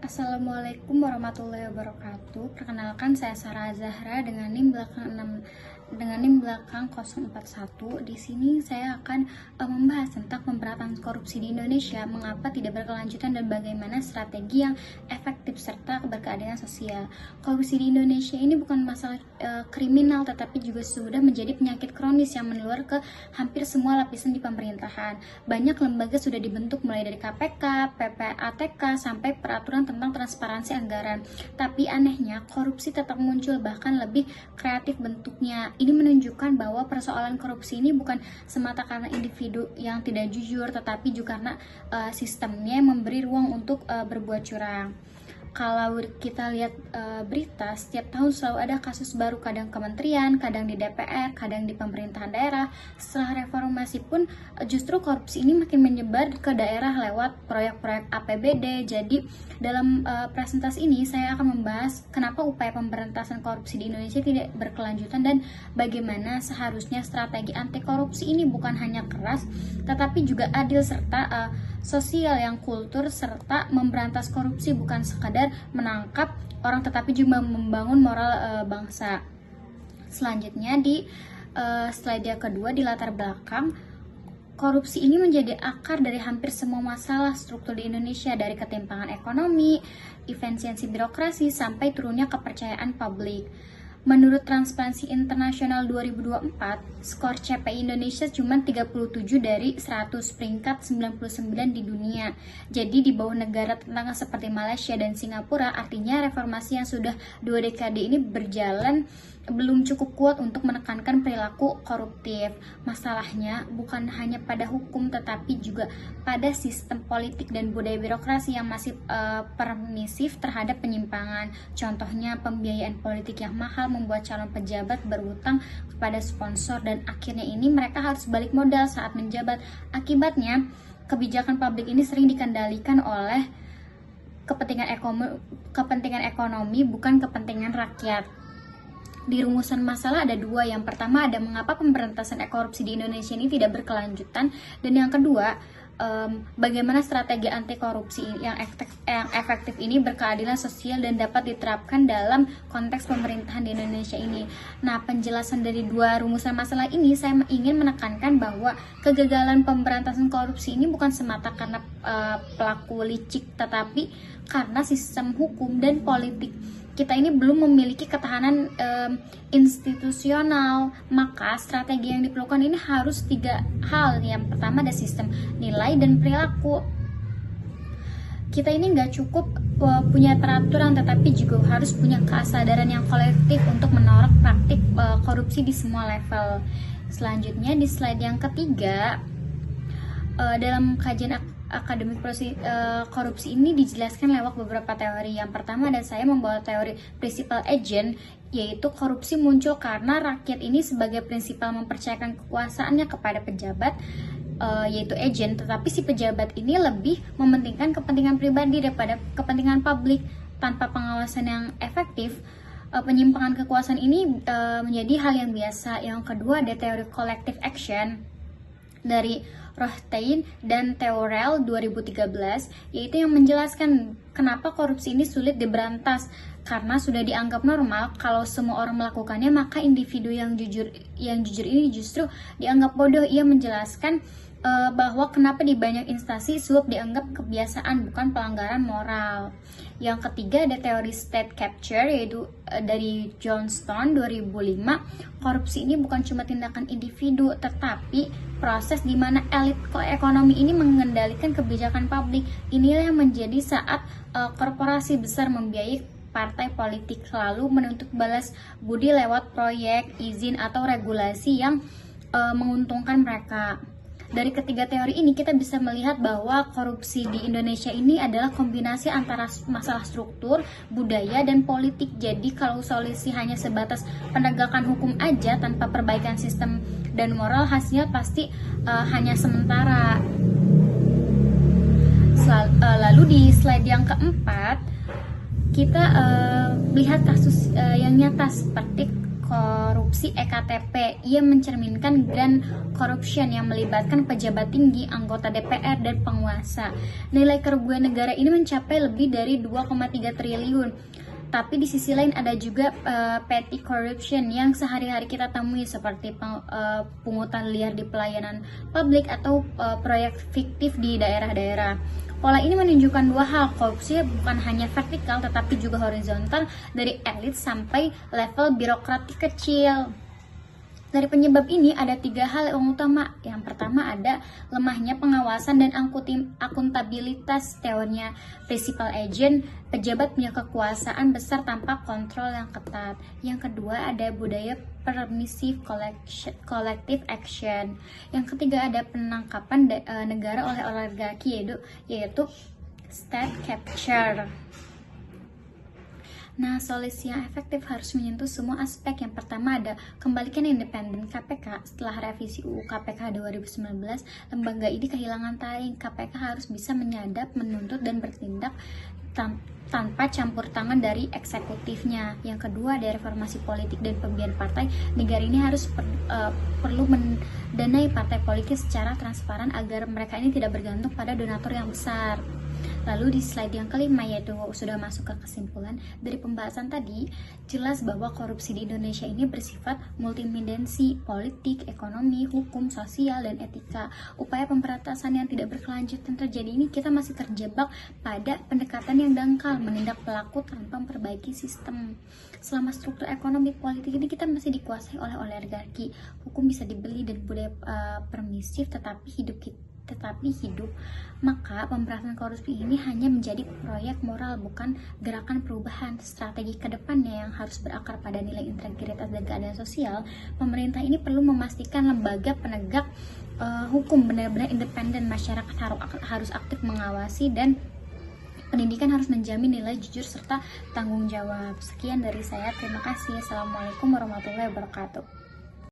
Assalamualaikum warahmatullahi wabarakatuh. Perkenalkan, saya Sarah Zahra dengan NIM belakang 041. Di sini saya akan membahas tentang pemberantasan korupsi di Indonesia, mengapa tidak berkelanjutan dan bagaimana strategi yang efektif serta berkeadilan sosial. Korupsi di Indonesia ini bukan masalah kriminal, tetapi juga sudah menjadi penyakit kronis yang menular ke hampir semua lapisan di pemerintahan. Banyak lembaga sudah dibentuk mulai dari KPK, PPATK sampai peraturan tentang transparansi anggaran. Tapi anehnya, korupsi tetap muncul, bahkan lebih kreatif bentuknya. Ini menunjukkan bahwa persoalan korupsi ini bukan semata karena individu yang tidak jujur, tetapi juga karena sistemnya yang memberi ruang untuk berbuat curang. Kalau kita lihat berita, setiap tahun selalu ada kasus baru, kadang kementerian, kadang di DPR, kadang di pemerintahan daerah. Setelah reformasi pun justru korupsi ini makin menyebar ke daerah lewat proyek-proyek APBD. Jadi dalam presentasi ini saya akan membahas kenapa upaya pemberantasan korupsi di Indonesia tidak berkelanjutan dan bagaimana seharusnya strategi anti korupsi ini bukan hanya keras tetapi juga adil serta sosial yang kultur, serta memberantas korupsi bukan sekadar menangkap orang tetapi juga membangun moral bangsa. Selanjutnya di slide yang kedua, di latar belakang, korupsi ini menjadi akar dari hampir semua masalah struktur di Indonesia, dari ketimpangan ekonomi, efisiensi birokrasi, sampai turunnya kepercayaan publik. Menurut Transparansi Internasional 2024, skor CPI Indonesia cuma 37 dari 100, peringkat 99 di dunia. Jadi di bawah negara tetangga seperti Malaysia dan Singapura. Artinya reformasi yang sudah 2 dekade ini berjalan belum cukup kuat untuk menekankan perilaku koruptif. Masalahnya bukan hanya pada hukum tetapi juga pada sistem politik dan budaya birokrasi yang masih permisif terhadap penyimpangan. Contohnya pembiayaan politik yang mahal membuat calon pejabat berhutang kepada sponsor dan akhirnya ini mereka harus balik modal saat menjabat. Akibatnya kebijakan publik ini sering dikendalikan oleh kepentingan ekonomi bukan kepentingan rakyat. Di rumusan masalah ada 2. Yang pertama ada mengapa pemberantasan korupsi di Indonesia ini tidak berkelanjutan, dan yang kedua bagaimana strategi anti korupsi yang efektif ini berkeadilan sosial dan dapat diterapkan dalam konteks pemerintahan di Indonesia ini. Nah, penjelasan dari 2 rumusan masalah ini saya ingin menekankan bahwa kegagalan pemberantasan korupsi ini bukan semata karena pelaku licik, tetapi karena sistem hukum dan politik kita ini belum memiliki ketahanan institusional. Maka strategi yang diperlukan ini harus 3 hal. Yang pertama ada sistem nilai dan perilaku. Kita ini nggak cukup punya peraturan, tetapi juga harus punya kesadaran yang kolektif untuk menolak praktik korupsi di semua level. Selanjutnya di slide yang ketiga, dalam kajian akademik korupsi ini dijelaskan lewat beberapa teori. Yang pertama ada saya membawa teori principal agent, yaitu korupsi muncul karena rakyat ini sebagai prinsipal mempercayakan kekuasaannya kepada pejabat, yaitu agent, tetapi si pejabat ini lebih mementingkan kepentingan pribadi daripada kepentingan publik. Tanpa pengawasan yang efektif, penyimpangan kekuasaan ini menjadi hal yang biasa. Yang kedua ada teori collective action dari Rothstein dan Theorel 2013, yaitu yang menjelaskan kenapa korupsi ini sulit diberantas. Karena sudah dianggap normal kalau semua orang melakukannya, maka individu yang jujur ini justru dianggap bodoh. Ia menjelaskan bahwa kenapa di banyak instansi suap dianggap kebiasaan bukan pelanggaran moral. Yang ketiga ada teori state capture, yaitu dari Johnston 2005. Korupsi ini bukan cuma tindakan individu tetapi proses di mana elit ekonomi ini mengendalikan kebijakan publik. Inilah yang menjadi saat korporasi besar membiayai partai politik lalu menuntut balas budi lewat proyek, izin atau regulasi yang menguntungkan mereka. Dari ketiga teori ini kita bisa melihat bahwa korupsi di Indonesia ini adalah kombinasi antara masalah struktur, budaya, dan politik. Jadi kalau solusi hanya sebatas penegakan hukum aja tanpa perbaikan sistem dan moral, hasilnya pasti hanya sementara. Lalu di slide yang keempat kita lihat kasus yang nyata seperti korupsi EKTP. Ia mencerminkan grand corruption yang melibatkan pejabat tinggi, anggota DPR, dan penguasa. Nilai kerugian negara ini mencapai lebih dari 2,3 triliun. Tapi di sisi lain ada juga petty corruption yang sehari-hari kita temui seperti pungutan liar di pelayanan publik atau proyek fiktif di daerah-daerah. Pola ini menunjukkan dua hal, korupsi bukan hanya vertikal tetapi juga horizontal dari elit sampai level birokratik kecil. Dari penyebab ini ada 3 hal yang utama. Yang pertama ada lemahnya pengawasan dan akuntabilitas, teorinya principal agent, pejabat punya kekuasaan besar tanpa kontrol yang ketat. Yang kedua ada budaya permissive collective action. Yang ketiga ada penangkapan negara oleh oligarki yaitu state capture. Nah, solusi yang efektif harus menyentuh semua aspek. Yang pertama ada kembalikan independen KPK. Setelah revisi UU KPK 2019, lembaga ini kehilangan taring. KPK harus bisa menyadap, menuntut, dan bertindak tanpa campur tangan dari eksekutifnya. Yang kedua ada reformasi politik dan pembiayaan partai. Negara ini harus perlu mendanai partai politik secara transparan agar mereka ini tidak bergantung pada donatur yang besar. Lalu di slide yang kelima, yaitu sudah masuk ke kesimpulan dari pembahasan tadi, jelas bahwa korupsi di Indonesia ini bersifat multidimensi, politik, ekonomi, hukum, sosial, dan etika. Upaya pemberantasan yang tidak berkelanjutan terjadi ini kita masih terjebak pada pendekatan yang dangkal, menindak pelaku tanpa memperbaiki sistem. Selama struktur ekonomi politik ini kita masih dikuasai oleh oligarki, hukum bisa dibeli dan budaya permisif tetapi hidup, maka pemberantasan korupsi ini hanya menjadi proyek moral, bukan gerakan perubahan. Strategi kedepannya yang harus berakar pada nilai integritas dan keadilan sosial, pemerintah ini perlu memastikan lembaga penegak hukum benar-benar independen, masyarakat harus aktif mengawasi, dan pendidikan harus menjamin nilai jujur serta tanggung jawab. Sekian dari saya, terima kasih. Assalamualaikum warahmatullahi wabarakatuh.